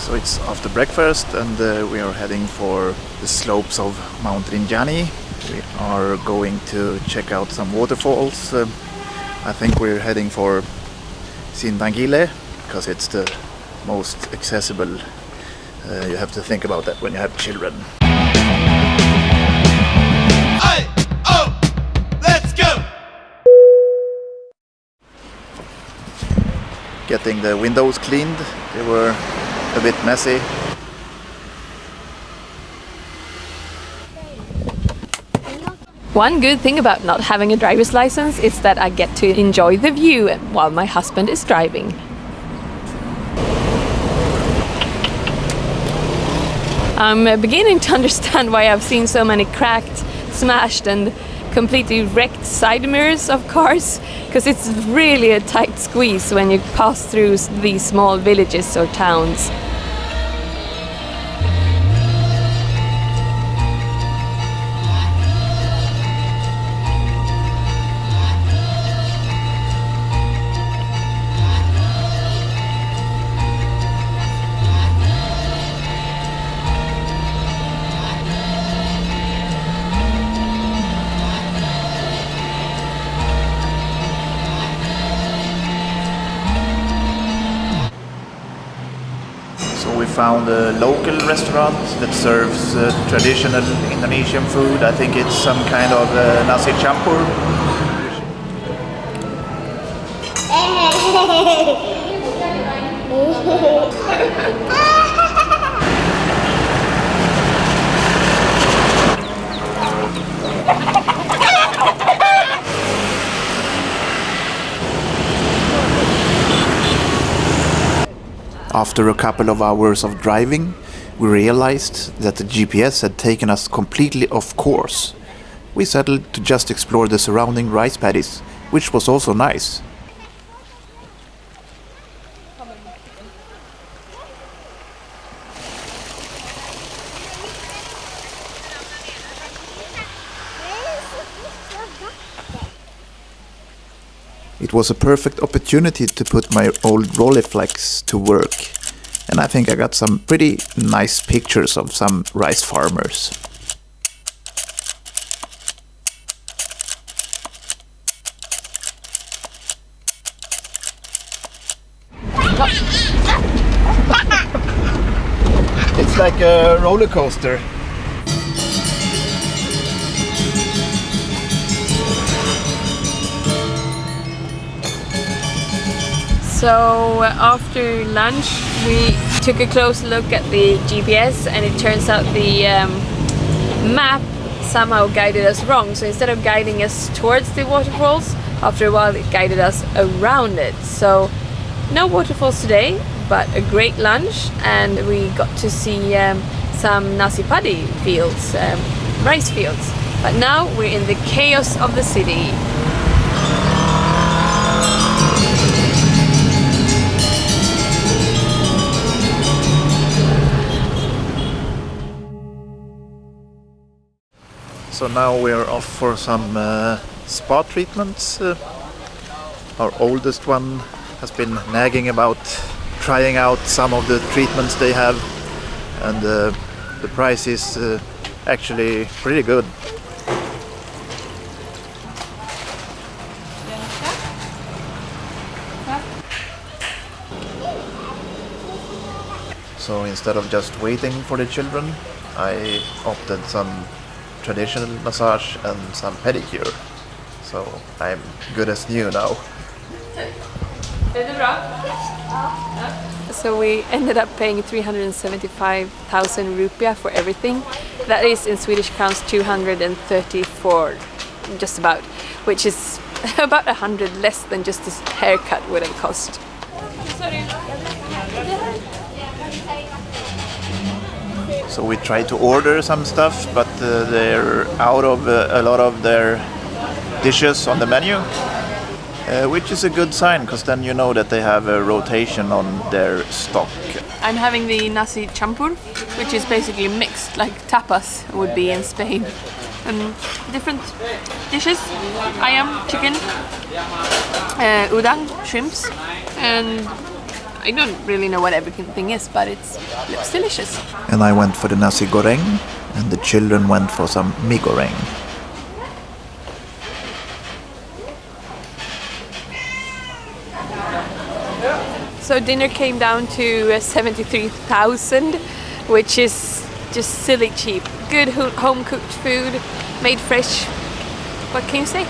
So it's after breakfast and we are heading for the slopes of Mount Rinjani. We are going to check out some waterfalls. I think we're heading for Sintangile because it's the most accessible. You have to think about that when you have children. Aye, oh, let's go! Getting the windows cleaned. They were a bit messy. One good thing about not having a driver's license is that I get to enjoy the view while my husband is driving. I'm beginning to understand why I've seen so many cracked, smashed and completely wrecked side mirrors of cars, because it's really a tight squeeze when you pass through these small villages or towns. So we found a local restaurant that serves traditional Indonesian food. I think it's some kind of nasi campur. After a couple of hours of driving, we realized that the GPS had taken us completely off course. We settled to just explore the surrounding rice paddies, which was also nice. It was a perfect opportunity to put my old Rolleiflex to work, and I think I got some pretty nice pictures of some rice farmers. It's like a roller coaster. So after lunch we took a close look at the GPS, and it turns out the map somehow guided us wrong. So instead of guiding us towards the waterfalls, after a while it guided us around it. So no waterfalls today, but a great lunch, and we got to see some nasi paddy fields, rice fields. But now we're in the chaos of the city. So now we're off for some spa treatments. Our oldest one has been nagging about trying out some of the treatments they have, and the price is actually pretty good. So instead of just waiting for the children, I opted some traditional massage and some pedicure. So I'm good as new now. So we ended up paying 375,000 rupiah for everything. That is in Swedish crowns 234, just about, which is about 100 less than just this haircut would have cost. So we tried to order some stuff, but they're out of a lot of their dishes on the menu, which is a good sign, because then you know that they have a rotation on their stock. I'm having the nasi campur, which is basically mixed, like tapas would be in Spain. And different dishes: ayam, chicken, udang, shrimps, and I don't really know what everything is, but it looks delicious. And I went for the nasi goreng, and the children went for some mi goreng. So dinner came down to 73,000, which is just silly cheap. Good home-cooked food, made fresh. What can you say?